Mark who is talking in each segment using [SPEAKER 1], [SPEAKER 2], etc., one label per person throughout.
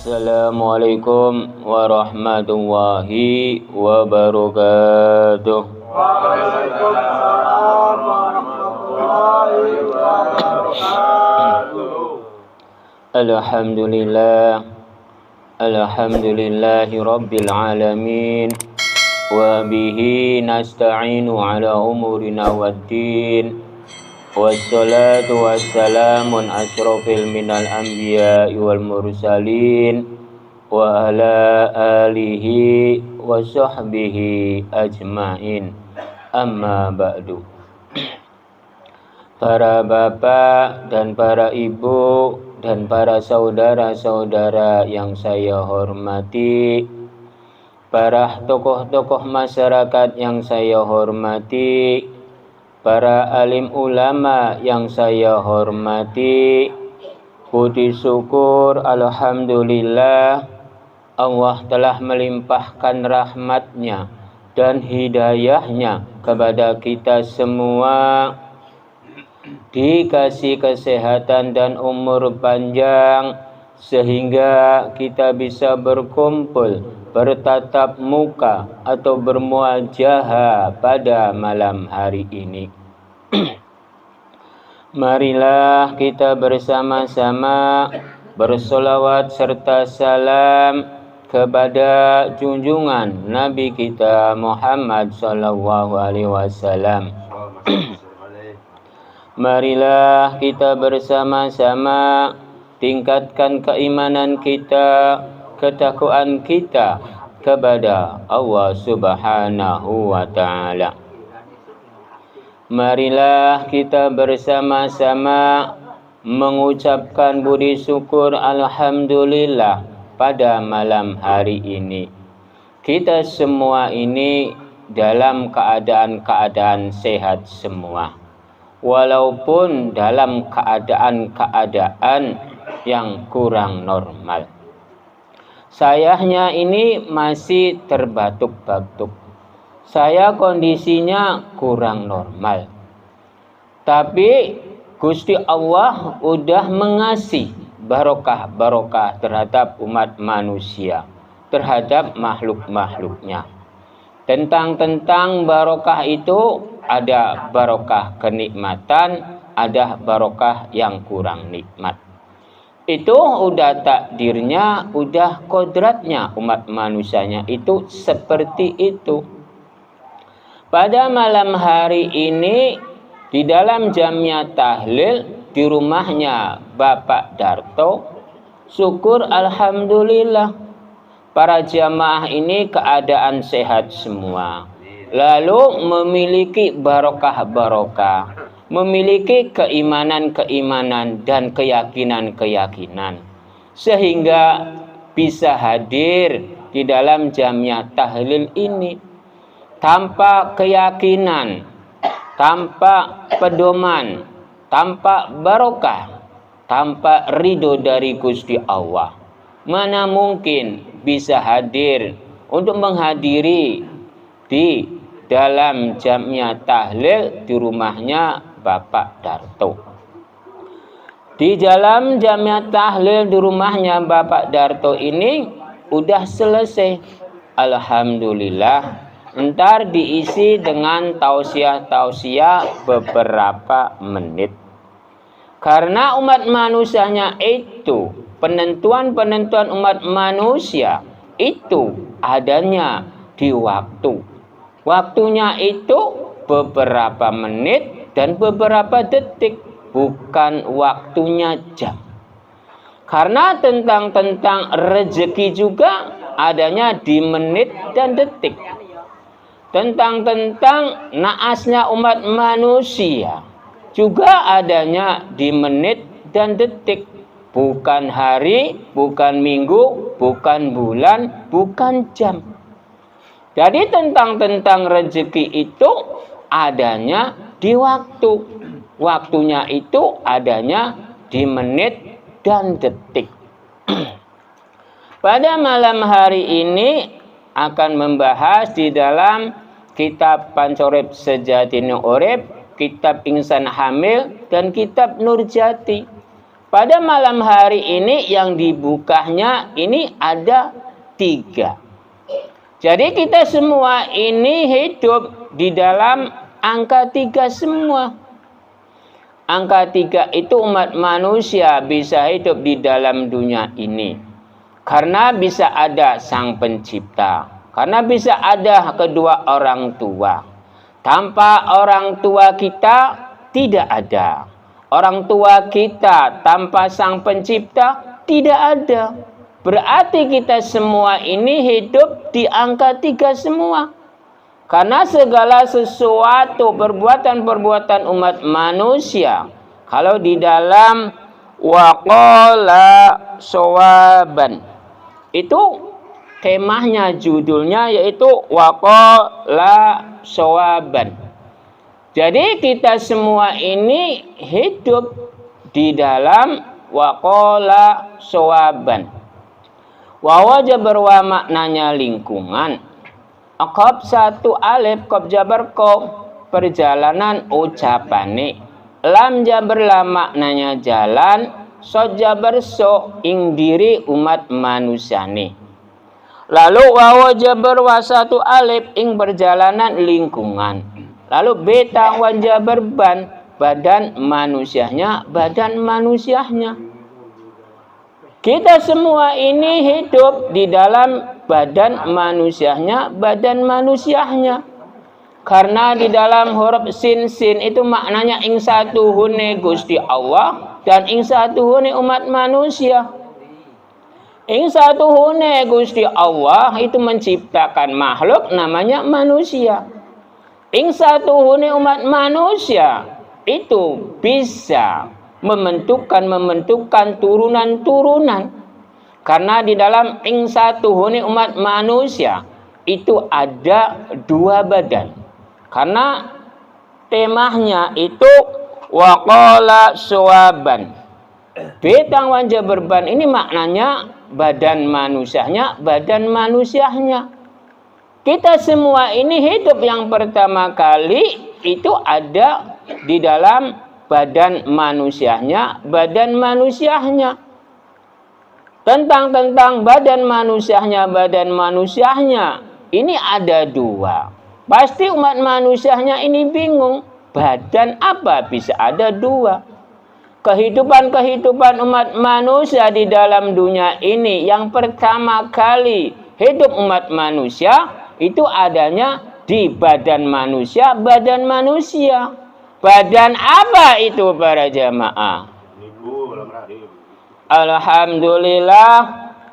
[SPEAKER 1] Assalamualaikum warahmatullahi wabarakatuh.
[SPEAKER 2] Waalaikumsalam warahmatullahi wabarakatuh.
[SPEAKER 1] Alhamdulillahi rabbil alamin. Wa bihi nasta'inu ala umurina waddin. Wassalatu wassalamun asrafil minal anbiya'i wal mursalin wa ala alihi wa sahbihi ajma'in. Amma ba'du. Para bapak dan para ibu dan para saudara-saudara yang saya hormati, para tokoh-tokoh masyarakat yang saya hormati, para alim ulama yang saya hormati, puji syukur alhamdulillah Allah telah melimpahkan rahmatnya dan hidayahnya kepada kita semua, dikasih kesehatan dan umur panjang sehingga kita bisa berkumpul, bertatap muka atau bermuajahah pada malam hari ini. Marilah kita bersama-sama bersolawat serta salam kepada junjungan Nabi kita Muhammad sallallahu alaihi wasallam. Marilah kita bersama-sama tingkatkan keimanan kita, ketakwaan kita kepada Allah Subhanahu wa ta'ala. Marilah kita bersama-sama mengucapkan budi syukur alhamdulillah pada malam hari ini. Kita semua ini dalam keadaan sehat semua, walaupun dalam keadaan yang kurang normal. Sayanya ini masih terbatuk-batuk. Saya kondisinya kurang normal. Tapi Gusti Allah udah mengasih barokah-barokah terhadap umat manusia, terhadap makhluk-makhluknya. Tentang barokah itu ada barokah kenikmatan, ada barokah yang kurang nikmat. Itu udah takdirnya, udah kodratnya umat manusianya itu seperti itu. Pada malam hari ini di dalam jamnya tahlil di rumahnya Bapak Darto, syukur alhamdulillah para jamaah ini keadaan sehat semua. Lalu memiliki barokah-barokah, memiliki keimanan-keimanan dan keyakinan-keyakinan, sehingga bisa hadir di dalam jamnya tahlil ini tanpa keyakinan, tanpa pedoman, tanpa barokah, tanpa ridho dari Gusti Allah. Mana mungkin bisa hadir untuk menghadiri di dalam jamnya tahlil di rumahnya Bapak Darto. Di dalam jamnya tahlil di rumahnya Bapak Darto ini udah selesai. Alhamdulillah. Ntar diisi dengan tausiah-tausiah beberapa menit. Karena umat manusianya itu, penentuan-penentuan umat manusia itu adanya di waktu. Waktunya itu beberapa menit dan beberapa detik, bukan waktunya jam. Karena tentang rezeki juga adanya di menit dan detik. Tentang naasnya umat manusia juga adanya di menit dan detik, bukan hari, bukan minggu, bukan bulan, bukan jam. Jadi tentang rezeki itu adanya di waktu. Waktunya itu adanya di menit dan detik. Pada malam hari ini akan membahas di dalam kitab Pancorep Sejatine Urip, kitab Insan Hamil, dan kitab Nurjati. Pada malam hari ini yang dibukanya ini ada 3. Jadi kita semua ini hidup di dalam angka 3 semua. Angka 3 itu umat manusia bisa hidup di dalam dunia ini. Karena bisa ada Sang Pencipta. Karena bisa ada kedua orang tua. Tanpa orang tua kita tidak ada. Orang tua kita tanpa Sang Pencipta tidak ada. Berarti kita semua ini hidup di angka 3 semua. Karena segala sesuatu perbuatan-perbuatan umat manusia, kalau di dalam waqala sawaban, itu temanya, judulnya yaitu waqala sawaban. Jadi kita semua ini hidup di dalam waqala sawaban. Wawa jabar wa maknanya lingkungan. Qab 1 alif qab jabar qab perjalanan ucapane. Lam jabar lam maknanya jalan. Sod jabar so ing diri umat manusiane. Lalu wawa jabar wa 1 alif ing perjalanan lingkungan. Lalu beta wan jabar ban badan manusianya, badan manusianya. Kita semua ini hidup di dalam badan manusianya, badan manusianya. Karena di dalam huruf sin itu maknanya ing satuhune Gusti Allah dan ing satuhune umat manusia. Ing satuhune Gusti Allah itu menciptakan makhluk namanya manusia. Ing satuhune umat manusia itu bisa membentukkan turunan-turunan. Karena di dalam ing satuhune umat manusia itu ada 2 badan. Karena temanya itu waqala sawaban. Betang wanja berban ini maknanya badan manusianya, badan manusianya. Kita semua ini hidup yang pertama kali itu ada di dalam badan manusianya, badan manusianya. Tentang badan manusianya ini ada 2. Pasti umat manusianya ini bingung, badan apa bisa ada 2? Kehidupan umat manusia di dalam dunia ini yang pertama kali hidup umat manusia itu adanya di badan manusia, badan manusia. Badan apa itu para jamaah? Alhamdulillah,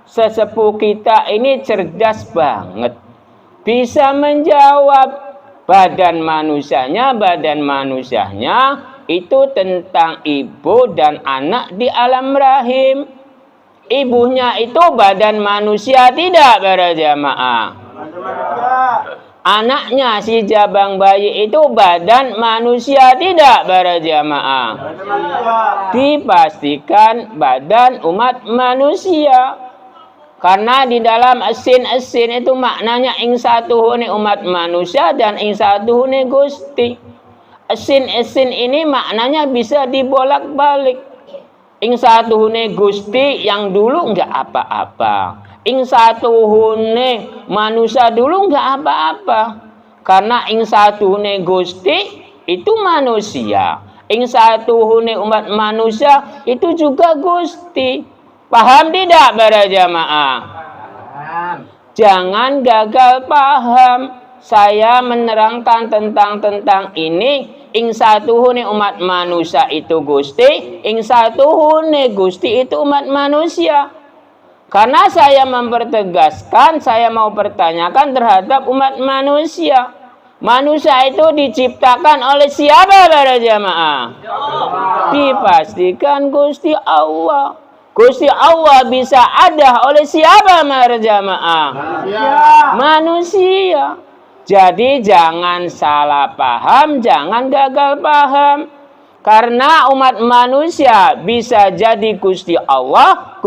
[SPEAKER 1] sesepuh kita ini cerdas banget. Bisa menjawab badan manusianya itu tentang ibu dan anak di alam rahim. Ibunya itu badan manusia tidak para jamaah? Anaknya si jabang bayi itu badan manusia tidak para jamaah? Dipastikan badan umat manusia. Karena di dalam asin itu maknanya ing satuhune umat manusia dan ing satuhune Gusti. Asin ini maknanya bisa dibolak-balik. Ing satuhune Gusti yang dulu enggak apa-apa. Ing satuhune manusia dulu enggak apa-apa. Karena ing satuhune Gusti itu manusia. Ing satuhune umat manusia itu juga Gusti. Paham tidak para jamaah? Jangan gagal paham. Saya menerangkan tentang ini. Ing satuhune umat manusia itu Gusti. Ing satuhune Gusti itu umat manusia. Karena saya mempertegaskan, saya mau pertanyakan terhadap umat manusia. Manusia itu diciptakan oleh siapa para jamaah? Dipastikan Gusti Allah. Gusti Allah bisa ada oleh siapa para jamaah? Manusia. Jadi jangan salah paham, jangan gagal paham. Karena umat manusia bisa jadi Gusti Allah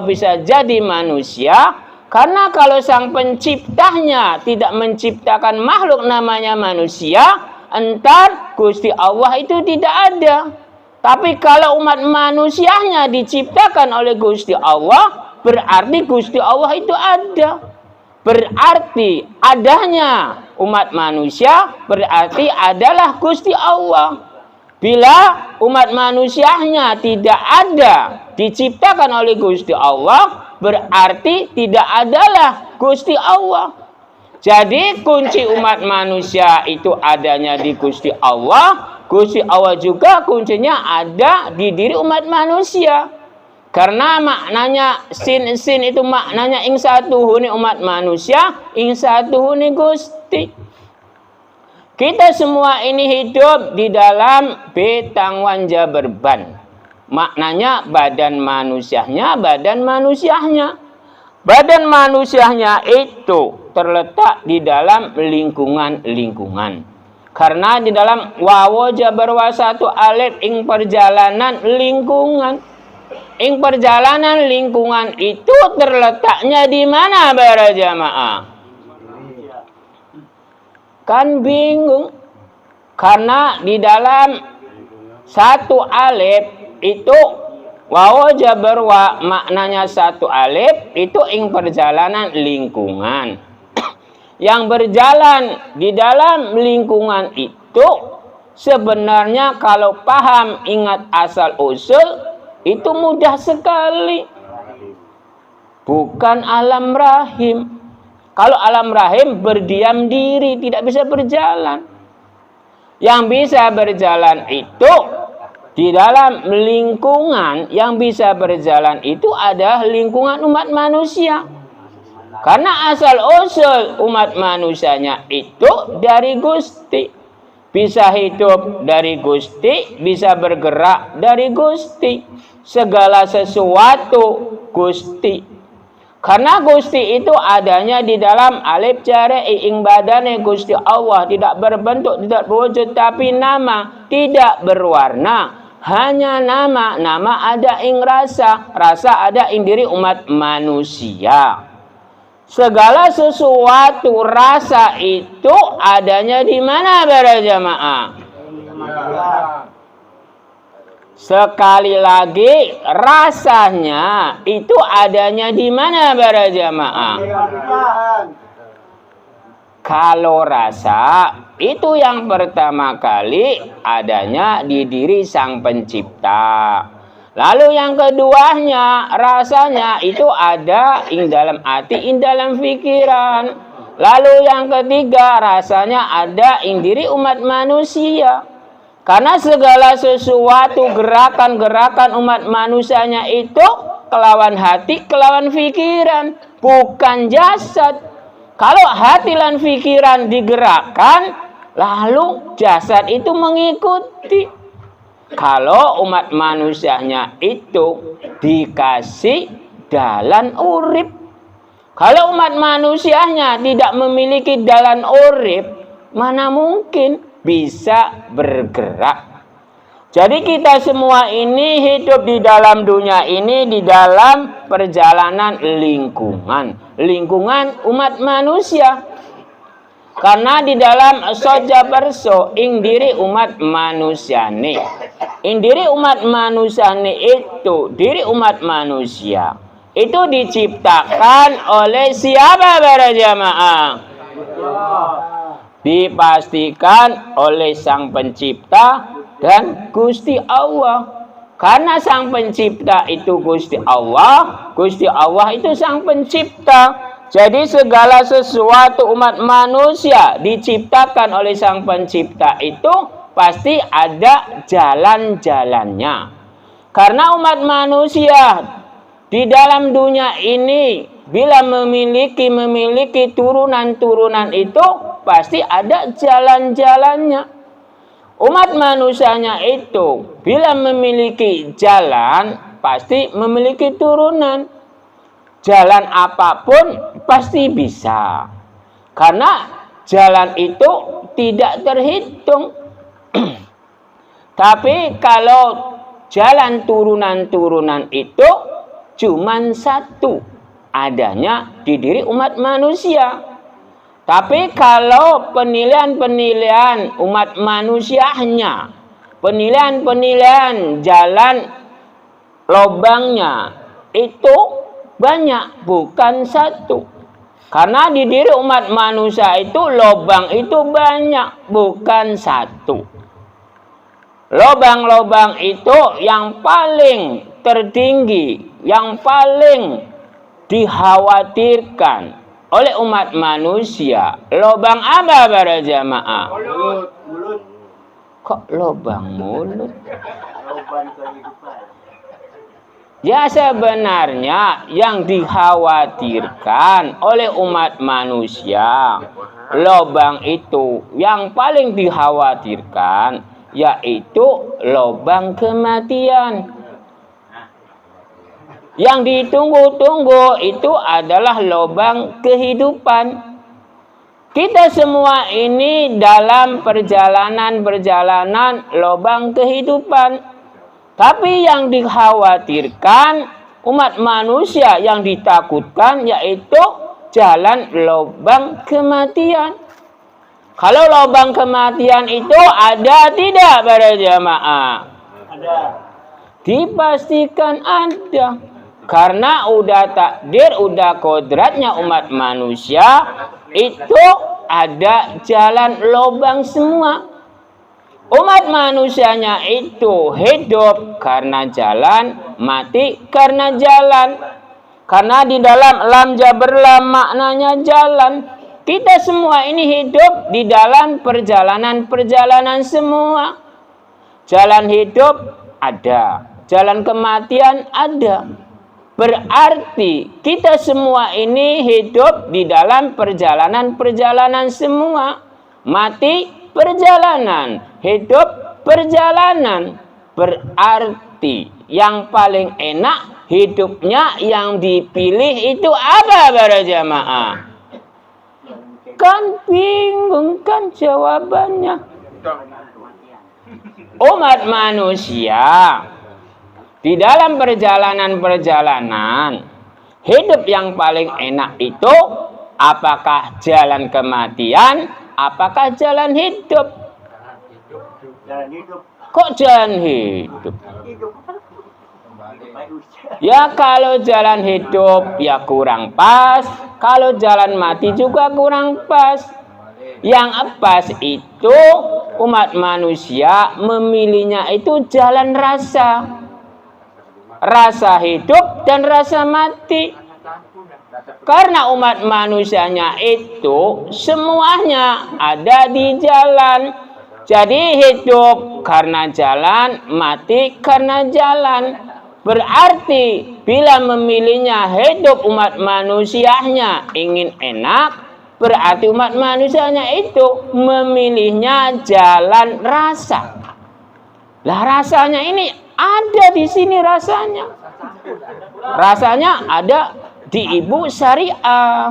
[SPEAKER 1] bisa jadi manusia. Karena kalau Sang Penciptanya tidak menciptakan makhluk namanya manusia, entar Gusti Allah itu tidak ada. Tapi kalau umat manusianya diciptakan oleh Gusti Allah, berarti Gusti Allah itu ada. Berarti adanya umat manusia, berarti adalah Gusti Allah. Bila umat manusianya tidak ada, diciptakan oleh Gusti Allah, berarti tidak adalah Gusti Allah. Jadi kunci umat manusia itu adanya di Gusti Allah. Gusti Allah juga kuncinya ada di diri umat manusia. Karena maknanya sin itu maknanya ing satuhune umat manusia, ing satuhune Gusti. Kita semua ini hidup di dalam betang wanja berban. Maknanya badan manusianya, badan manusianya. Badan manusianya itu terletak di dalam lingkungan-lingkungan. Karena di dalam wawo jabar wasatu alif ing perjalanan lingkungan. Ing perjalanan lingkungan itu terletaknya di mana para jamaah? Kan bingung. Karena di dalam satu alif itu wawo jabar wa maknanya satu alif itu ing perjalanan lingkungan. Yang berjalan di dalam lingkungan itu sebenarnya kalau paham ingat asal usul itu mudah sekali. Bukan alam rahim. Kalau alam rahim berdiam diri, tidak bisa berjalan. Yang bisa berjalan itu di dalam lingkungan, yang bisa berjalan itu adalah lingkungan umat manusia. Karena asal usul umat manusianya itu dari Gusti. Bisa hidup dari Gusti, bisa bergerak dari Gusti. Segala sesuatu Gusti. Karena Gusti itu adanya di dalam alif jare ing badane Gusti Allah, tidak berbentuk, tidak berwujud, tapi nama, tidak berwarna, hanya nama. Nama ada ing rasa, rasa ada ing diri umat manusia. Segala sesuatu rasa itu adanya di mana para jamaah? Sekali lagi, rasanya itu adanya di mana para jamaah? Kalau rasa itu yang pertama kali adanya di diri Sang Pencipta. Lalu yang keduanya, rasanya itu ada ing dalam hati, ing dalam pikiran. Lalu yang ketiga, rasanya ada ing diri umat manusia. Karena segala sesuatu gerakan-gerakan umat manusianya itu kelawan hati, kelawan pikiran, bukan jasad. Kalau hati dan pikiran digerakkan, lalu jasad itu mengikuti. Kalau umat manusianya itu dikasih dalan urip. Kalau umat manusianya tidak memiliki dalan urip, mana mungkin bisa bergerak. Jadi kita semua ini hidup di dalam dunia ini di dalam perjalanan lingkungan. Lingkungan umat manusia. Karena di dalam soja perso ing diri umat manusia nih. Ing diri umat manusia nih itu, diri umat manusia itu diciptakan oleh siapa para jamaah? Dipastikan oleh Sang Pencipta dan Gusti Allah. Karena Sang Pencipta itu Gusti Allah itu Sang Pencipta. Jadi segala sesuatu umat manusia diciptakan oleh Sang Pencipta itu pasti ada jalan-jalannya. Karena umat manusia di dalam dunia ini bila memiliki turunan-turunan itu pasti ada jalan-jalannya. Umat manusianya itu bila memiliki jalan pasti memiliki turunan. Jalan apapun pasti bisa. Karena jalan itu tidak terhitung. Tapi kalau jalan turunan-turunan itu cuman satu. Adanya di diri umat manusia. Tapi kalau penilaian-penilaian umat manusianya penilaian-penilaian jalan lobangnya itu banyak, bukan satu. Karena di diri umat manusia itu lobang itu banyak, bukan satu. Lobang-lobang itu yang paling tertinggi, yang paling dikhawatirkan oleh umat manusia. Lobang apa para jamaah?
[SPEAKER 2] Mulut.
[SPEAKER 1] Kok lobang mulut?
[SPEAKER 2] Lubang kehidupan.
[SPEAKER 1] Ya sebenarnya yang dikhawatirkan oleh umat manusia, lobang itu yang paling dikhawatirkan yaitu lobang kematian. Yang ditunggu-tunggu itu adalah lobang kehidupan. Kita semua ini dalam perjalanan lobang kehidupan. Tapi yang dikhawatirkan umat manusia, yang ditakutkan yaitu jalan lobang kematian. Kalau lobang kematian itu ada tidak para jamaah?
[SPEAKER 2] Ada.
[SPEAKER 1] Dipastikan ada. Karena udah takdir, udah kodratnya umat manusia, itu ada jalan lobang semua. Umat manusianya itu hidup karena jalan, mati karena jalan. Karena di dalam lam jabar lam maknanya jalan. Kita semua ini hidup di dalam perjalanan semua. Jalan hidup ada, jalan kematian ada. Berarti kita semua ini hidup di dalam perjalanan semua. Mati perjalanan, hidup perjalanan. Berarti yang paling enak hidupnya yang dipilih itu apa para jamaah? Kan bingung kan jawabannya. Umat manusia di dalam perjalanan hidup yang paling enak itu apakah jalan kematian, apakah jalan hidup?
[SPEAKER 2] Jalan hidup.
[SPEAKER 1] Kok jalan hidup?
[SPEAKER 2] Hidup.
[SPEAKER 1] Ya kalau jalan hidup ya kurang pas, kalau jalan mati juga kurang pas. Yang pas itu umat manusia memilihnya itu jalan rasa. Rasa hidup dan rasa mati. Karena umat manusianya itu semuanya ada di jalan. Jadi hidup karena jalan, mati karena jalan. Berarti bila memilihnya hidup umat manusianya ingin enak, berarti umat manusianya itu memilihnya jalan rasa. Lah rasanya ini ada di sini rasanya. Rasanya ada di ibu syariah.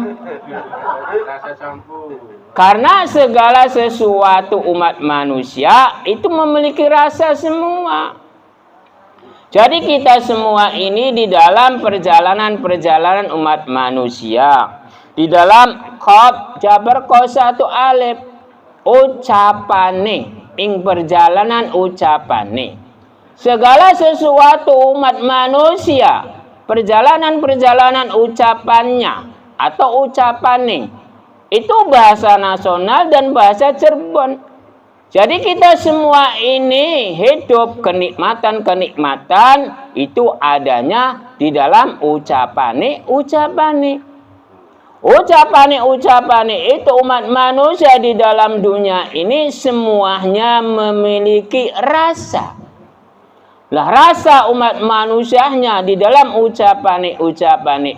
[SPEAKER 1] Karena segala sesuatu umat manusia itu memiliki rasa semua. Jadi kita semua ini di dalam perjalanan umat manusia. Di dalam qaf jabar qa 1 alif ucapane ing perjalanan ucapane. Segala sesuatu umat manusia perjalanan ucapannya atau ucapane itu bahasa nasional dan bahasa Cirebon. Jadi kita semua ini hidup kenikmatan itu adanya di dalam ucapane. Ucapane itu umat manusia di dalam dunia ini semuanya memiliki rasa. Lah rasa umat manusianya di dalam ucapane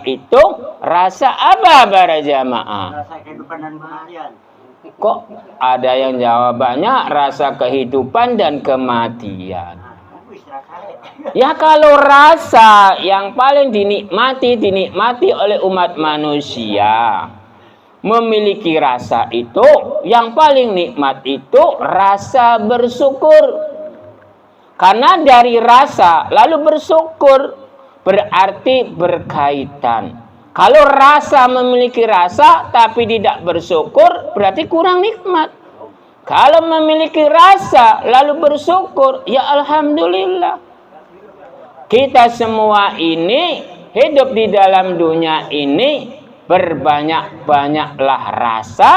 [SPEAKER 1] itu rasa apa para jamaah?
[SPEAKER 2] Rasa kehidupan dan kematian.
[SPEAKER 1] Kok ada yang jawabannya rasa kehidupan dan kematian? Ya kalau rasa yang paling dinikmati oleh umat manusia, memiliki rasa itu, yang paling nikmat itu rasa bersyukur. Karena dari rasa lalu bersyukur berarti berkaitan. Kalau rasa memiliki rasa tapi tidak bersyukur berarti kurang nikmat. Kalau memiliki rasa lalu bersyukur, ya alhamdulillah. Kita semua ini hidup di dalam dunia ini, berbanyak-banyaklah rasa,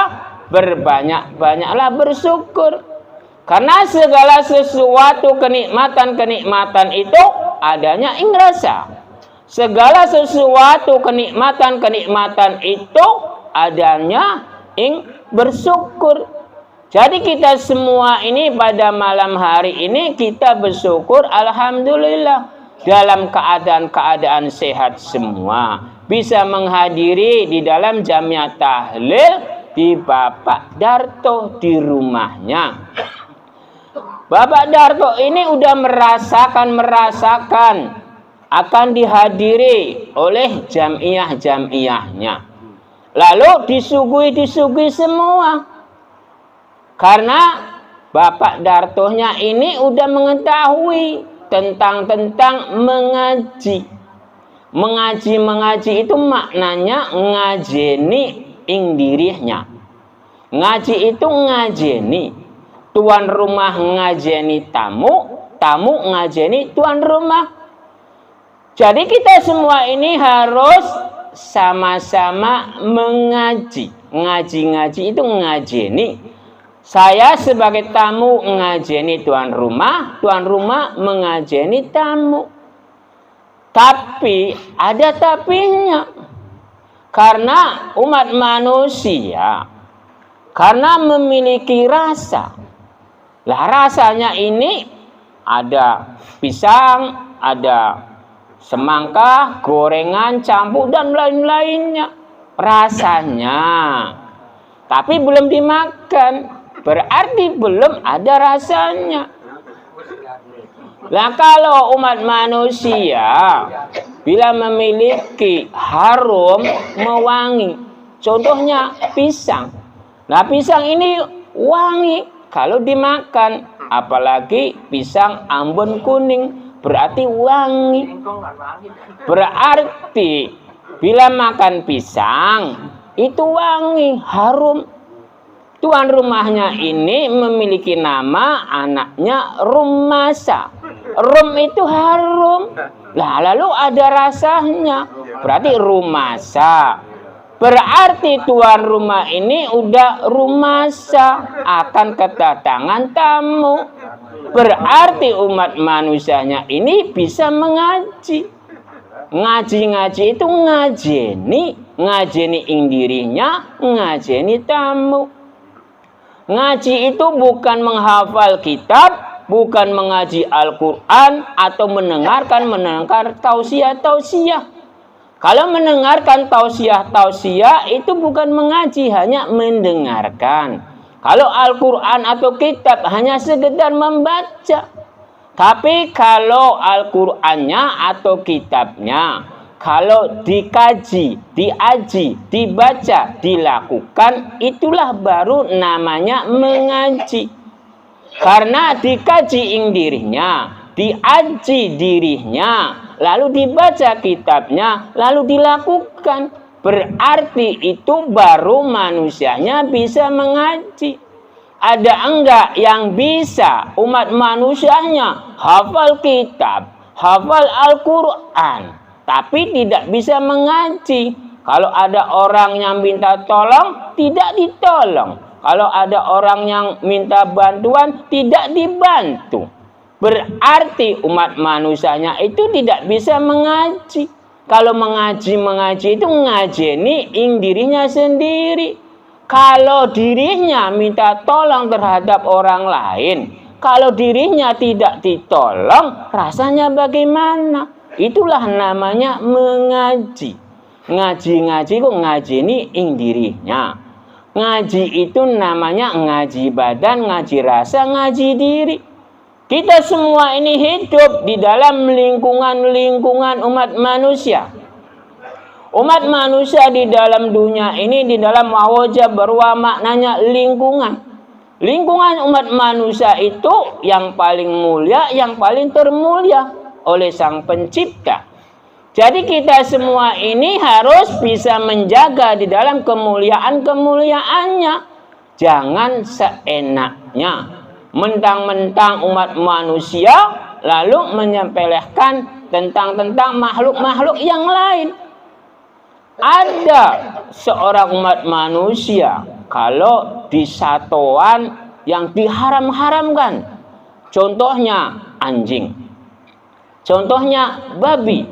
[SPEAKER 1] berbanyak-banyaklah bersyukur. Karena segala sesuatu kenikmatan-kenikmatan itu adanya ing rasa. Segala sesuatu kenikmatan-kenikmatan itu adanya ing bersyukur. Jadi kita semua ini pada malam hari ini kita bersyukur alhamdulillah dalam keadaan-keadaan sehat semua. Bisa menghadiri di dalam jamiah tahlil di Bapak Darto di rumahnya. Bapak Darto ini udah merasakan akan dihadiri oleh jamiah-jamiahnya. Lalu disuguhi semua. Karena Bapak Dartonya ini udah mengetahui tentang mengaji. Mengaji itu maknanya ngajeni ing dirihnya. Ngaji itu ngajeni. Tuan rumah ngajeni tamu, tamu ngajeni tuan rumah. Jadi kita semua ini harus sama-sama mengaji. Ngaji itu ngajeni. Saya sebagai tamu ngajeni tuan rumah mengajeni tamu. Tapi ada tapinya. Karena umat manusia, karena memiliki rasa. Lah rasanya ini ada pisang, ada semangka, gorengan, campur dan lain-lainnya. Rasanya. Tapi belum dimakan. Berarti belum ada rasanya. Nah kalau umat manusia bila memiliki harum mewangi, contohnya pisang. Nah pisang ini wangi kalau dimakan, apalagi pisang Ambon kuning berarti wangi. Berarti bila makan pisang itu wangi, harum. Tuan rumahnya ini memiliki nama anaknya Rumasa. Rum itu harum. Lah lalu ada rasanya. Berarti Rumasa. Berarti tuan rumah ini udah Rumasa akan kedatangan tamu. Berarti umat manusianya ini bisa mengaji. Ngaji itu ngajeni ing dirinya, ngajeni tamu. Ngaji itu bukan menghafal kitab, bukan mengaji Al-Quran atau mendengarkan tausiah. Kalau mendengarkan tausiah itu bukan mengaji, hanya mendengarkan. Kalau Al-Quran atau kitab hanya sekedar membaca. Tapi kalau Al-Qurannya atau kitabnya, kalau dikaji, diaji, dibaca, dilakukan, itulah baru namanya mengaji. Karena dikaji ing dirinya, diaji dirinya, lalu dibaca kitabnya, lalu dilakukan. Berarti itu baru manusianya bisa mengaji. Ada enggak yang bisa umat manusianya hafal kitab, hafal Al-Quran, tapi tidak bisa mengaji? Kalau ada orang yang minta tolong, tidak ditolong. Kalau ada orang yang minta bantuan, tidak dibantu. Berarti umat manusianya itu tidak bisa mengaji. Kalau mengaji itu ngajeni ing dirinya sendiri. Kalau dirinya minta tolong terhadap orang lain, kalau dirinya tidak ditolong, rasanya bagaimana? Itulah namanya mengaji. Ngaji kok ngajeni ing dirinya. Ngaji itu namanya ngaji badan, ngaji rasa, ngaji diri. Kita semua ini hidup di dalam lingkungan umat manusia. Umat manusia di dalam dunia ini, di dalam wajah berwa maknanya lingkungan. Lingkungan umat manusia itu yang paling mulia, yang paling termulia oleh Sang Pencipta. Jadi kita semua ini harus bisa menjaga di dalam kemuliaan-kemuliaannya. Jangan seenaknya mentang-mentang umat manusia lalu menyepelekan tentang makhluk-makhluk yang lain. Ada seorang umat manusia kalau di satuan yang diharam-haramkan, contohnya anjing, contohnya babi.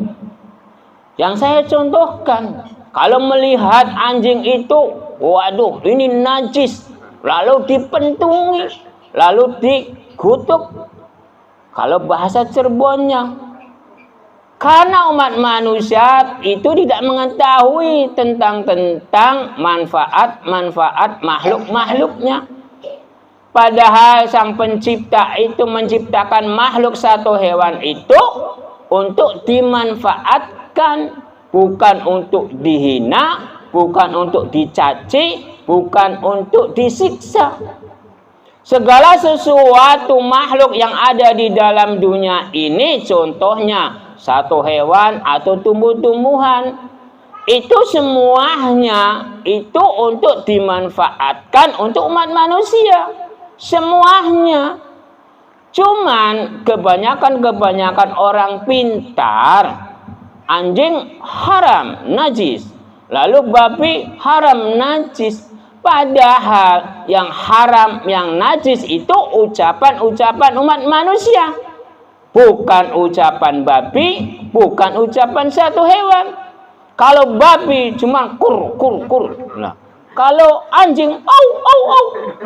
[SPEAKER 1] Yang saya contohkan, kalau melihat anjing itu, waduh ini najis, lalu dipentungi, lalu dikutuk. Kalau bahasa Cirebonnya, karena umat manusia itu tidak mengetahui tentang manfaat makhluk-makhluknya. Padahal sang pencipta itu menciptakan makhluk satu hewan itu untuk dimanfaatkan, bukan untuk dihina, bukan untuk dicaci, bukan untuk disiksa. Segala sesuatu makhluk yang ada di dalam dunia ini, contohnya satu hewan atau tumbuh-tumbuhan, itu semuanya itu untuk dimanfaatkan untuk umat manusia. Semuanya. Cuman kebanyakan orang pintar, anjing haram, najis. Lalu babi haram, najis. Padahal yang haram, yang najis itu ucapan-ucapan umat manusia. Bukan ucapan babi, bukan ucapan satu hewan. Kalau babi cuma kur. Nah, kalau anjing au.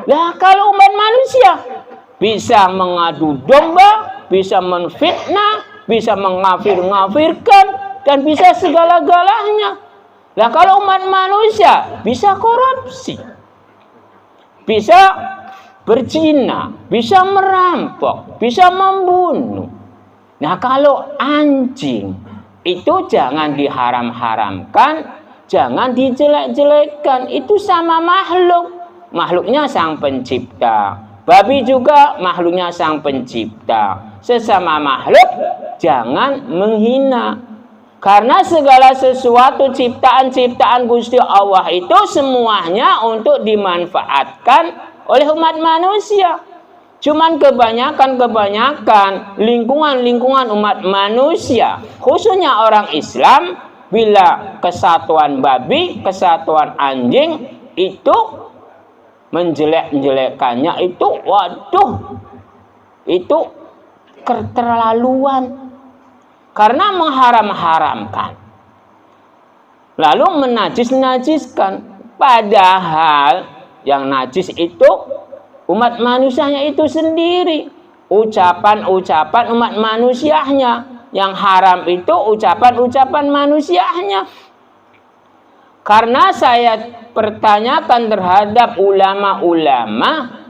[SPEAKER 1] Nah, kalau umat manusia bisa mengadu domba, bisa menfitnah, bisa mengafirkan, dan bisa segala-galanya. Nah, kalau umat manusia bisa korupsi, bisa berzina, bisa merampok, bisa membunuh. Nah, kalau anjing itu jangan diharam-haramkan, jangan dijelek-jelekkan. Itu sama makhluk. Makhluknya sang pencipta. Babi juga makhluknya sang pencipta. Sesama makhluk jangan menghina. Karena segala sesuatu ciptaan-ciptaan Gusti Allah itu semuanya untuk dimanfaatkan oleh umat manusia. Cuman kebanyakan lingkungan umat manusia, khususnya orang Islam, bila kesatuan babi, kesatuan anjing itu menjelek-jelekannya itu, waduh, itu keterlaluan. Karena mengharam-haramkan, lalu menajis-najiskan. Padahal yang najis itu umat manusianya itu sendiri. Ucapan-ucapan umat manusianya. Yang haram itu ucapan-ucapan manusianya. Karena saya pertanyakan terhadap ulama-ulama,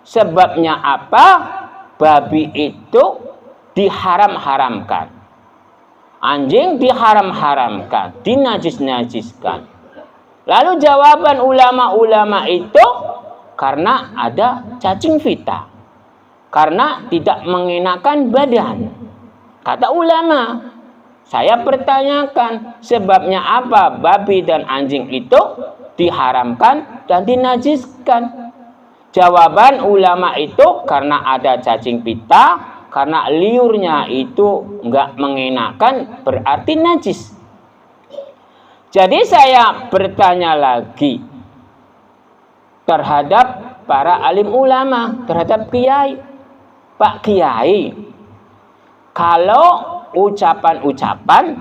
[SPEAKER 1] sebabnya apa babi itu diharam-haramkan, anjing diharam-haramkan, dinajis-najiskan. Lalu jawaban ulama-ulama itu karena ada cacing vita, karena tidak mengenakan badan. Kata ulama. Saya pertanyakan, sebabnya apa babi dan anjing itu diharamkan dan dinajiskan? Jawaban ulama itu karena ada cacing pita, karena liurnya itu enggak mengenakan, berarti najis. Jadi saya bertanya lagi terhadap para alim ulama, terhadap kiai. Pak Kiai, kalau ucapan-ucapan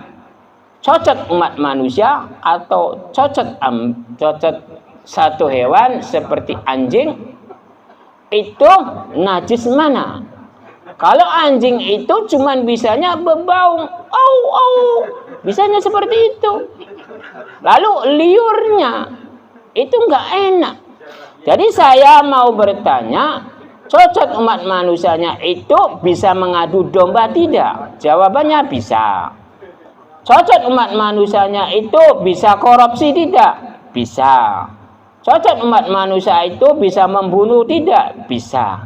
[SPEAKER 1] cocok umat manusia atau cocok satu hewan seperti anjing, itu najis mana? Kalau anjing itu cuman bisanya berbau, au, bisanya seperti itu. Lalu liurnya itu enggak enak. Jadi saya mau bertanya, cocok umat manusianya itu bisa mengadu domba tidak? Jawabannya bisa. Cocok umat manusianya itu bisa korupsi tidak? Bisa. Cocok umat manusia itu bisa membunuh tidak? Bisa.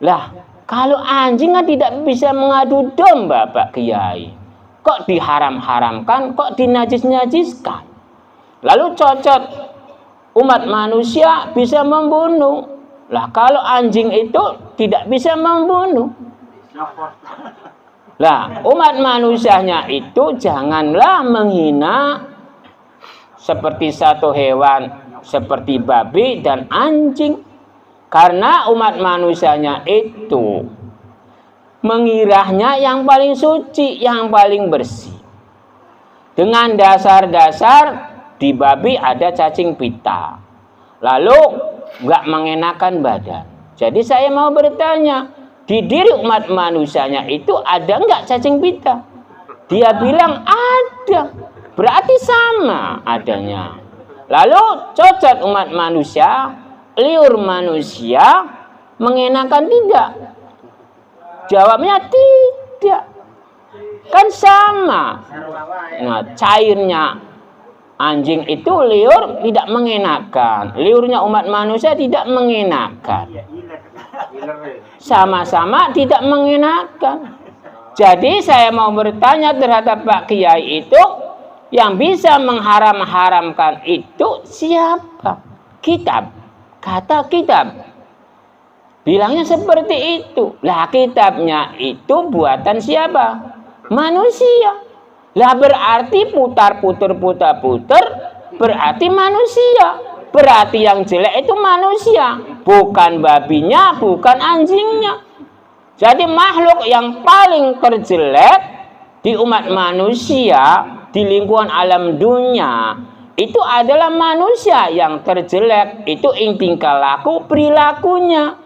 [SPEAKER 1] Lah, kalau anjing kan tidak bisa mengadu domba, Pak Kiai. Kok diharam-haramkan, kok dinajis-najiskan? Lalu cocok umat manusia bisa membunuh. Lah kalau anjing itu tidak bisa membunuh. Lah umat manusianya itu janganlah menghina seperti satu hewan seperti babi dan anjing. Karena umat manusianya itu mengirahnya yang paling suci, yang paling bersih. Dengan dasar-dasar di babi ada cacing pita. Lalu nggak mengenakan badan. Jadi saya mau bertanya, di diri umat manusianya itu ada nggak cacing pita? Dia bilang ada. Berarti sama adanya. Lalu cocok umat manusia, liur manusia mengenakan tidak? Jawabnya tidak. Kan sama. Nah, cairnya anjing itu liur tidak mengenakan. Liurnya umat manusia tidak mengenakan. Sama-sama tidak mengenakan. Jadi saya mau bertanya terhadap Pak Kiai itu, yang bisa mengharam-haramkan itu siapa? Kitab. Kata kitab. Bilangnya seperti itu. Lah kitabnya itu buatan siapa? Manusia. Lah berarti putar-putar berarti manusia. Berarti yang jelek itu manusia. Bukan babinya, bukan anjingnya. Jadi makhluk yang paling terjelek di umat manusia, di lingkungan alam dunia, itu adalah manusia yang terjelek. Itu tingkah laku perilakunya.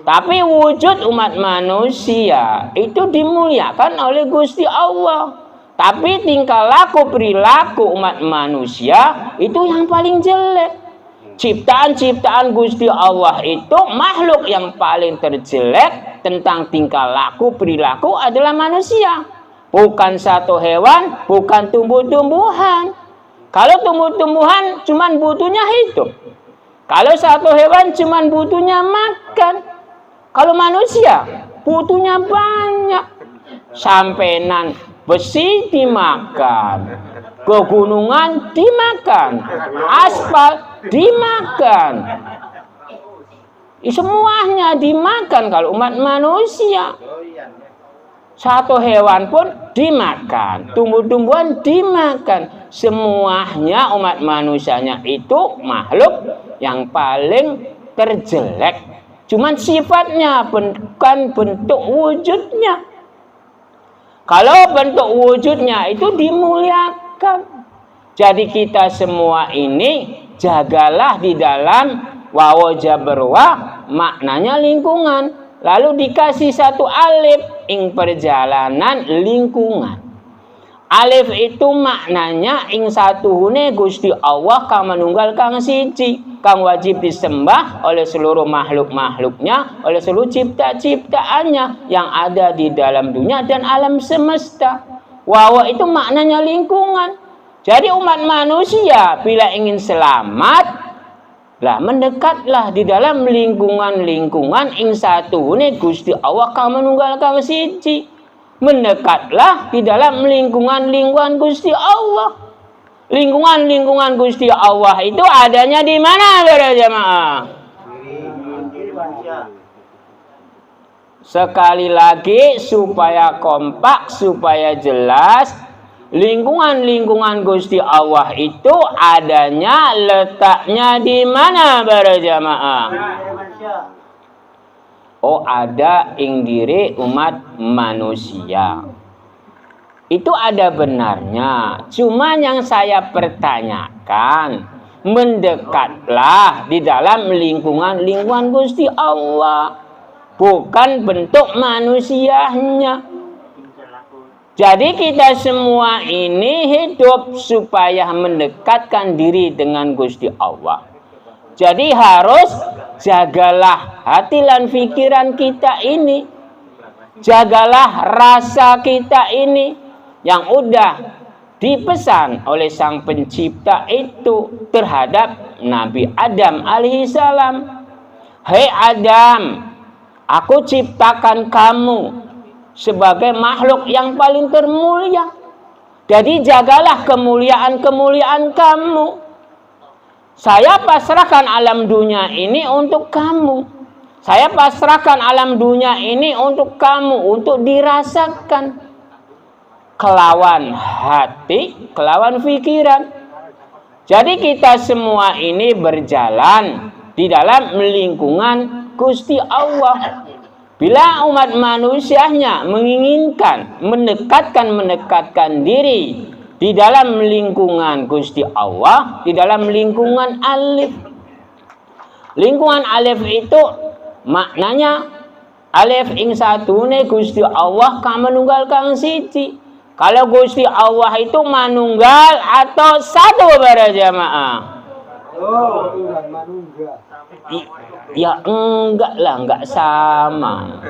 [SPEAKER 1] Tapi wujud umat manusia itu dimuliakan oleh Gusti Allah. Tapi tingkah laku perilaku umat manusia itu yang paling jelek. Ciptaan-ciptaan Gusti Allah itu makhluk yang paling terjelek tentang tingkah laku perilaku adalah manusia. Bukan satu hewan, bukan tumbuh-tumbuhan. Kalau tumbuh-tumbuhan cuman butuhnya hidup. Kalau satu hewan cuman butuhnya makan. Kalau manusia butuhnya banyak. Sampenan besi dimakan, pegunungan dimakan, aspal dimakan. Semuanya dimakan kalau umat manusia. Satu hewan pun dimakan, tumbuh-tumbuhan dimakan. Semuanya umat manusianya itu makhluk yang paling terjelek. Cuman sifatnya, bukan bentuk wujudnya. Kalau bentuk wujudnya itu dimuliakan. Jadi kita semua ini jagalah di dalam wawo jaberwa, maknanya lingkungan. Lalu dikasih satu alif, ing perjalanan lingkungan. Alif itu maknanya ing satuhune Gusti Allah kang manunggal kang siji, kang wajib disembah oleh seluruh makhluk-makhluknya, oleh seluruh cipta-ciptaannya yang ada di dalam dunia dan alam semesta. Wawa itu maknanya lingkungan. Jadi umat manusia bila ingin selamat, lah mendekatlah di dalam lingkungan-lingkungan ing satuhune Gusti Allah kang manunggal kang siji. Mendekatlah di dalam lingkungan-lingkungan Gusti Allah. Lingkungan-lingkungan Gusti Allah itu adanya di mana, para jamaah? Sekali lagi supaya kompak, supaya jelas, lingkungan-lingkungan Gusti Allah itu adanya, letaknya di mana, para jamaah? Oh, ada ing diri umat manusia. Itu ada benarnya. Cuma yang saya pertanyakan, mendekatlah di dalam lingkungan Gusti Allah, bukan bentuk manusianya. Jadi kita semua ini hidup supaya mendekatkan diri dengan Gusti Allah. Jadi harus jagalah hati dan pikiran kita ini. Jagalah rasa kita ini yang udah dipesan oleh Sang Pencipta itu terhadap Nabi Adam alaihissalam. Hei Adam, aku ciptakan kamu sebagai makhluk yang paling termulia. Jadi jagalah kemuliaan-kemuliaan kamu. Saya pasrahkan alam dunia ini untuk kamu. Saya pasrahkan alam dunia ini untuk kamu, untuk dirasakan. Kelawan hati, kelawan pikiran. Jadi kita semua ini berjalan di dalam lingkungan Gusti Allah. Bila umat manusianya menginginkan mendekatkan diri di dalam lingkungan Gusti Allah, di dalam lingkungan alif. Lingkungan alif itu maknanya alif ing satune Gusti Allah ka manunggal kang siji. Kalau Gusti Allah itu manunggal atau satu para jamaah?
[SPEAKER 2] Oh, manunggal.
[SPEAKER 1] Ya enggak lah, enggak sama.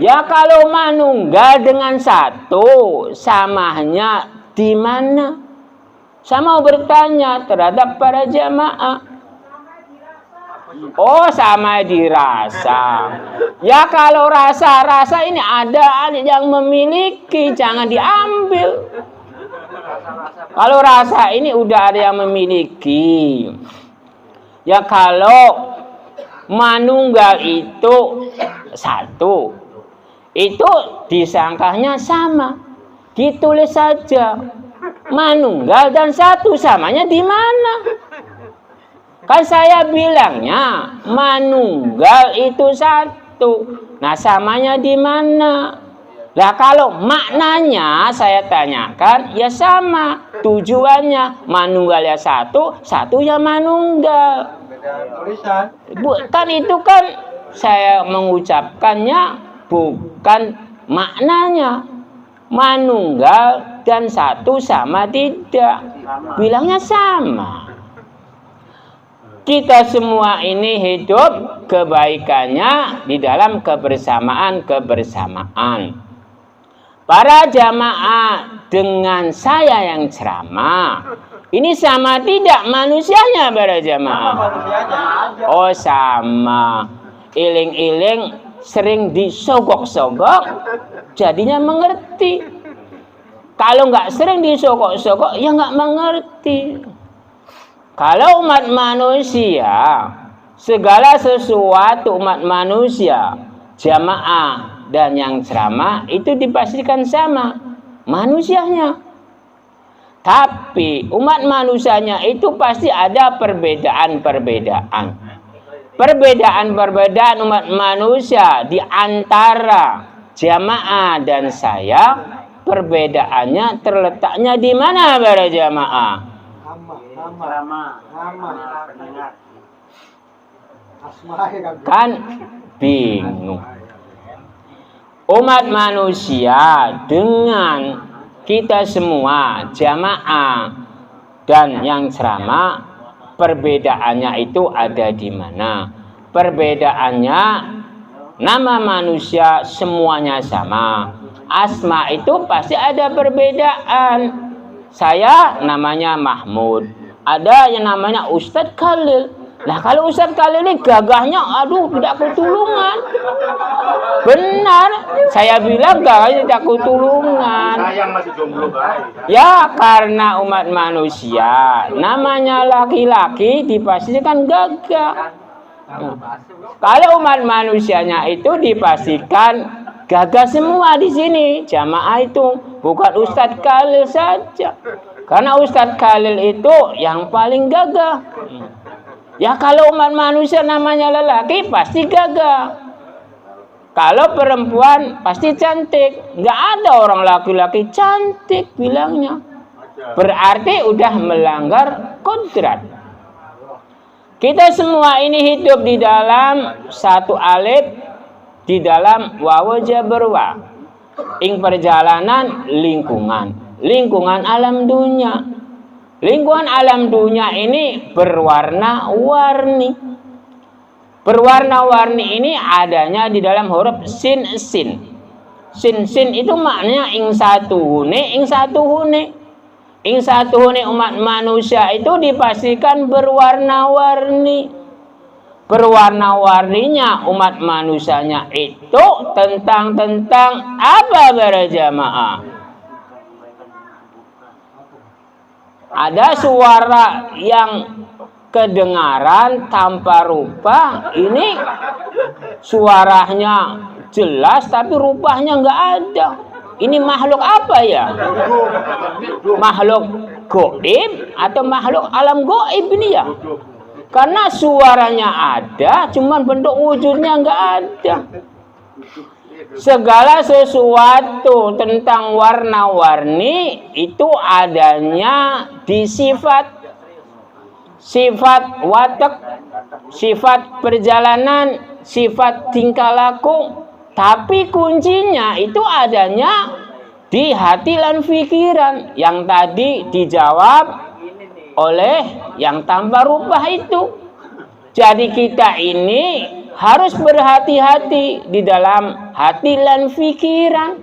[SPEAKER 1] Ya kalau manunggal dengan satu, samanya di mana? Saya mau bertanya terhadap para jamaah. Oh, sama dirasa. Ya kalau rasa ini ada yang memiliki, jangan diambil. Kalau rasa ini udah ada yang memiliki. Ya kalau manunggal itu satu, itu disangkanya sama. Ditulis saja. Manunggal dan satu, samanya di mana? Kan saya bilangnya manunggal itu satu. Nah, samanya di mana? Lah kalau maknanya saya tanyakan ya sama. Tujuannya manunggal ya satu, satu ya manunggal. Kan itu kan saya mengucapkannya bukan maknanya. Manunggal dan satu sama tidak. Bilangnya sama. Kita semua ini hidup kebaikannya di dalam kebersamaan. Para jamaah dengan saya yang ceramah, ini sama tidak manusianya para jamaah? Oh sama. Iling-iling sering disogok-sogok, jadinya mengerti. Kalau nggak sering disogok-sogok, ya nggak mengerti. Kalau umat manusia, segala sesuatu umat manusia, jamaah dan yang ceramah itu dipastikan sama manusianya. Tapi umat manusianya itu pasti ada perbedaan-perbedaan. Perbedaan-perbedaan umat manusia di antara jamaah dan saya, perbedaannya terletaknya di mana para jamaah? Kan bingung. Umat manusia dengan kita semua jamaah dan yang ceramah, perbedaannya itu ada di mana? Perbedaannya nama manusia semuanya sama. Asma itu pasti ada perbedaan. Saya namanya Mahmud. Ada yang namanya Ustadz Khalil. Nah kalau Ustadz Khalil ini gagahnya aduh tidak ketulungan. Benar. Saya bilang gagahnya tidak ketulungan.
[SPEAKER 2] Sayang masih jomblo baik.
[SPEAKER 1] Ya karena umat manusia namanya laki-laki dipastikan gagah. Kalau umat manusianya itu dipastikan gagah semua di sini. Jamaah itu bukan Ustadz Khalil saja. Karena Ustadz Khalil itu yang paling gagah. Ya kalau umat manusia namanya lelaki pasti gagah. Kalau perempuan pasti cantik. Nggak ada orang laki-laki cantik bilangnya. Berarti udah melanggar kodrat. Kita semua ini hidup di dalam satu alif, di dalam wawu jaberwa. Ing perjalanan lingkungan alam dunia. Lingkungan alam dunia ini berwarna-warni. Berwarna-warni ini adanya di dalam huruf sin. Sin itu maknanya ing satu hune. Ing satu hune umat manusia itu dipastikan berwarna-warni. Berwarna-warninya umat manusianya itu tentang apa para jamaah? Ada suara yang kedengaran tanpa rupa, ini suaranya jelas tapi rupanya nggak ada. Ini makhluk apa ya? Makhluk goib atau makhluk alam goib ini ya? Karena suaranya ada, cuman bentuk wujudnya nggak ada. Segala sesuatu tentang warna-warni itu adanya di sifat watak, sifat perjalanan, sifat tingkah laku. Tapi kuncinya itu adanya di hati dan pikiran yang tadi dijawab oleh yang tanpa rupa itu. Jadi kita ini harus berhati-hati di dalam hati dan pikiran.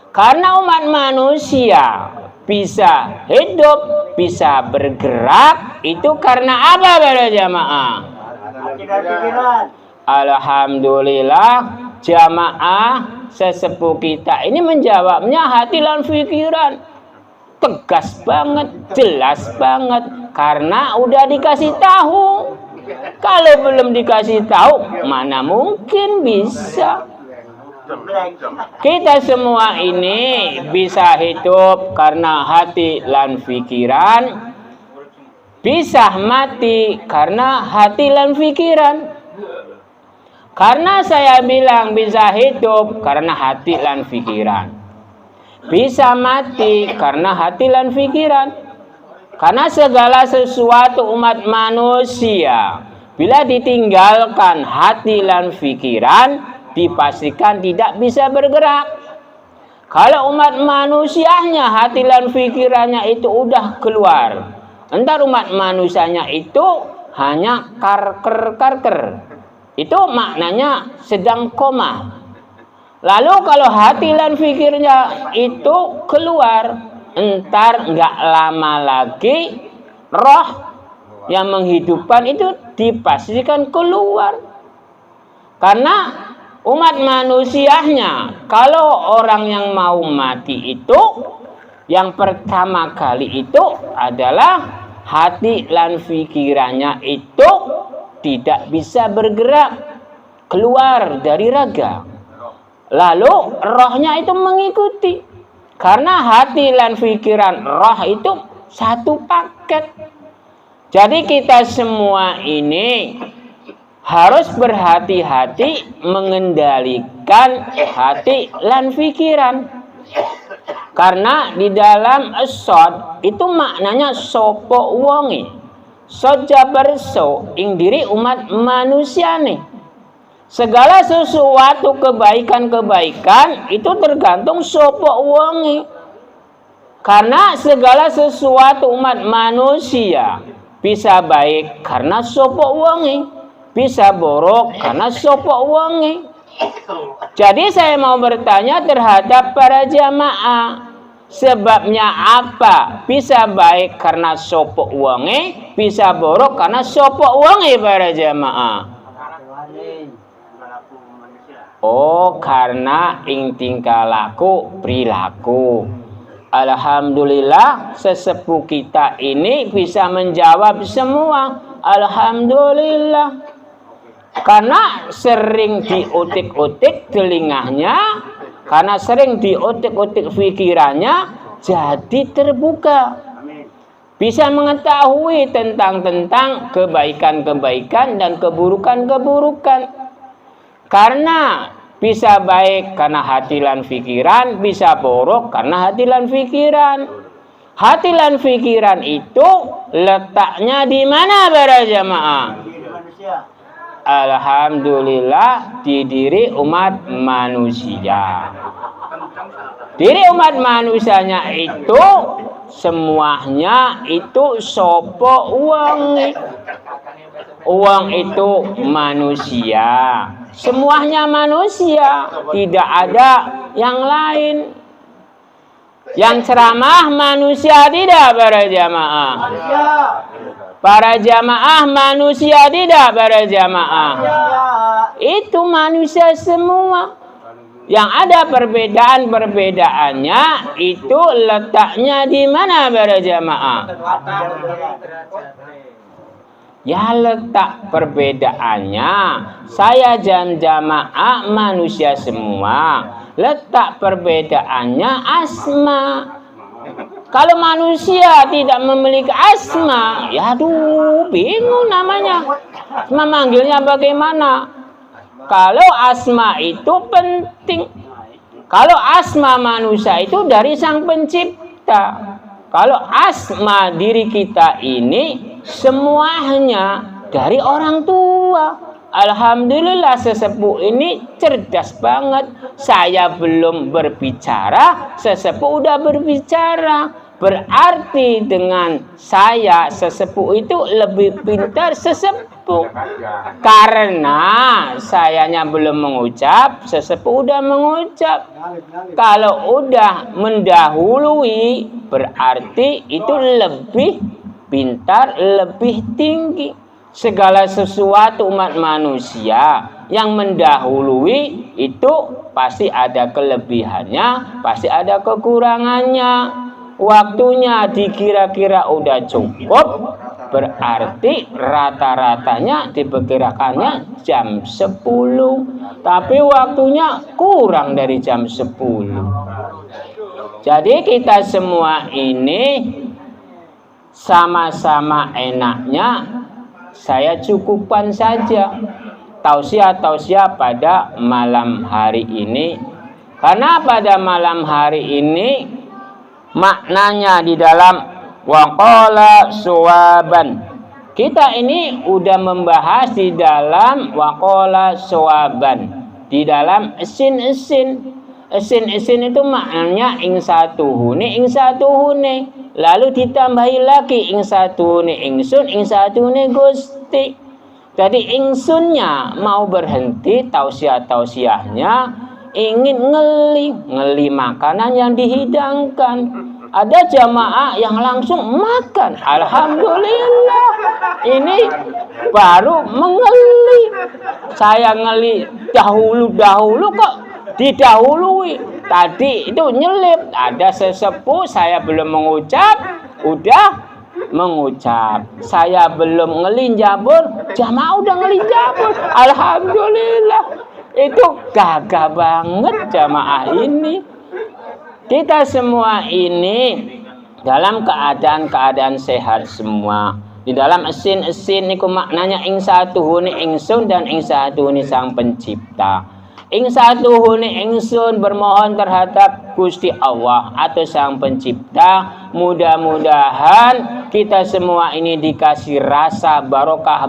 [SPEAKER 1] Karena umat manusia bisa hidup, bisa bergerak, itu karena apa para jamaah? Alhamdulillah, jamaah sesepuh kita ini menjawabnya hati dan pikiran. Tegas banget, jelas banget, karena udah dikasih tahu. Kalau belum dikasih tahu, mana mungkin bisa. Kita semua ini bisa hidup karena hati dan pikiran, bisa mati karena hati dan pikiran. Karena saya bilang bisa hidup karena hati dan pikiran, bisa mati karena hati dan pikiran. Karena segala sesuatu umat manusia bila ditinggalkan hati dan pikiran, dipastikan tidak bisa bergerak. Kalau umat manusianya hati dan pikirannya itu udah keluar, entar umat manusianya itu hanya karker. Itu maknanya sedang koma. Lalu kalau hati dan pikirnya itu keluar, entar nggak lama lagi roh yang menghidupkan itu dipastikan keluar. Karena umat manusianya, kalau orang yang mau mati itu, yang pertama kali itu adalah hati dan pikirannya itu tidak bisa bergerak keluar dari raga. Lalu rohnya itu mengikuti. Karena hati dan pikiran roh itu satu paket. Jadi kita semua ini harus berhati-hati mengendalikan hati dan pikiran. Karena di dalam as-sod itu maknanya sopo wongi. Soja berso ing diri umat manusia nih. Segala sesuatu kebaikan-kebaikan itu tergantung sopo wongi. Karena segala sesuatu umat manusia bisa baik karena sopo wongi, bisa buruk karena sopo wongi. Jadi saya mau bertanya terhadap para jamaah, sebabnya apa? Bisa baik karena sopo wonge, bisa buruk karena sopo wonge para jamaah. Oh, karena ing tingkah laku perilaku. Alhamdulillah sesepuh kita ini bisa menjawab semua. Alhamdulillah. Karena sering diutik-utik telinganya, karena sering diutik-utik pikirannya, jadi terbuka. Bisa mengetahui tentang kebaikan-kebaikan dan keburukan-keburukan. Karena bisa baik karena hati dan pikiran, bisa buruk karena hati dan pikiran. Hati dan pikiran itu letaknya di mana para jamaah? Alhamdulillah di diri umat manusia. Diri umat manusianya itu semuanya itu sopo uang. Uang itu manusia. Semuanya manusia, tidak ada yang lain. Yang ceramah manusia tidak para jamaah. Para jamaah manusia tidak para jamaah. Itu manusia semua. Yang ada perbedaan-perbedaannya itu letaknya di mana para jamaah? Ya letak perbedaannya. Saya dan jamaah manusia semua. Letak perbedaannya asma. Kalau manusia tidak memiliki asma, ya aduh bingung namanya. Memanggilnya bagaimana? Kalau asma itu penting. Kalau asma manusia itu dari Sang Pencipta. Kalau asma diri kita ini semuanya dari orang tua. Alhamdulillah sesepuh ini cerdas banget. Saya belum berbicara, sesepuh udah berbicara. Berarti dengan saya sesepuh itu lebih pintar sesepuh. Karena sayanya belum mengucap, sesepuh udah mengucap. Kalau udah mendahului, berarti itu lebih pintar, lebih tinggi. Segala sesuatu umat manusia yang mendahului itu pasti ada kelebihannya, pasti ada kekurangannya. Waktunya dikira-kira udah cukup, berarti rata-ratanya diperkirakannya jam 10. Tapi waktunya kurang dari jam 10. Jadi kita semua ini sama-sama enaknya saya cukupkan saja tausiah-tausiah pada malam hari ini. Karena pada malam hari ini maknanya di dalam waqala suwaban. Kita ini udah membahas di dalam waqala suwaban. Di dalam esin-esin. Esin-esin itu maknanya ing satuhune, ing satuhune. Lalu ditambahi lagi ing satuhune ingsun, ing satuhune Gusti. Jadi ingsunnya mau berhenti tausiah-tausiahnya, ingin ngeli makanan yang dihidangkan. Ada jamaah yang langsung makan. Alhamdulillah. Ini baru mengeli. Saya ngeli dahulu kok didahului. Tadi itu nyelip. Ada sesepuh saya belum mengucap, udah mengucap. Saya belum ngeli jabur, jamaah udah ngeli jabur. Alhamdulillah. Itu gagah banget jamaah ini. Kita semua ini dalam keadaan sehat semua. Di dalam esin niku maknanya ing satuhune ingsun dan ing satuhune Sang Pencipta. Ing satuhune ingsun bermohon terhadap Gusti Allah atau Sang Pencipta. Mudah-mudahan kita semua ini dikasih rasa barokah,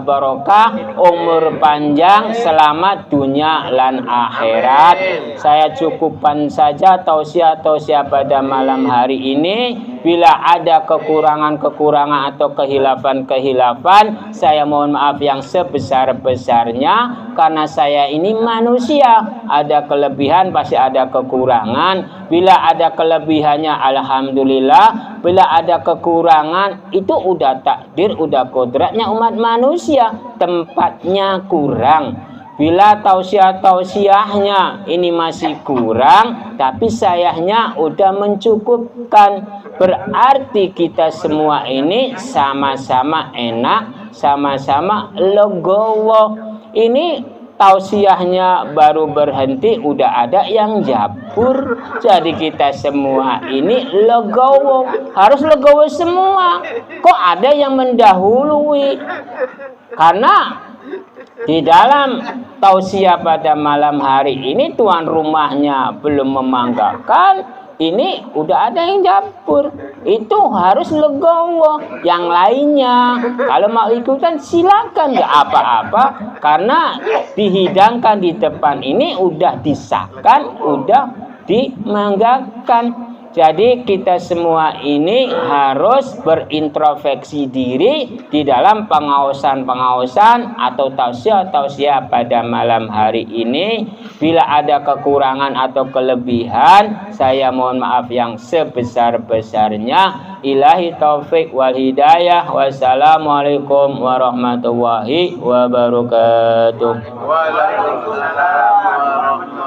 [SPEAKER 1] umur panjang, selamat dunia dan akhirat. Saya cukupkan saja tausiah-tausiah pada malam hari ini. Bila ada kekurangan-kekurangan atau kehilafan-kehilafan, saya mohon maaf yang sebesar-besarnya. Karena saya ini manusia, ada kelebihan pasti ada kekurangan. Bila ada kelebihannya alhamdulillah, bila ada kekurangan itu udah takdir, udah kodratnya umat manusia, tempatnya kurang. Bila tausiah-tausiahnya ini masih kurang, tapi sayahnya udah mencukupkan, berarti kita semua ini sama-sama enak, sama-sama legowo. Ini tausiahnya baru berhenti, udah ada yang jabur. Jadi kita semua ini legowo, harus legowo semua. Kok ada yang mendahului? Karena di dalam tausiah pada malam hari ini tuan rumahnya belum memanggakan, ini udah ada yang jabur. Itu harus legowo. Yang lainnya kalau mau ikutan silakan, nggak apa-apa. Karena dihidangkan di depan ini udah disahkan, udah dimanggakan. Jadi kita semua ini harus berintrospeksi diri di dalam pengawasan atau tausiah pada malam hari ini. Bila ada kekurangan atau kelebihan, saya mohon maaf yang sebesar-besarnya. Ilahi taufik wal hidayah. Wassalamualaikum warahmatullahi wabarakatuh. Waalaikumsalam warahmatullahi wabarakatuh.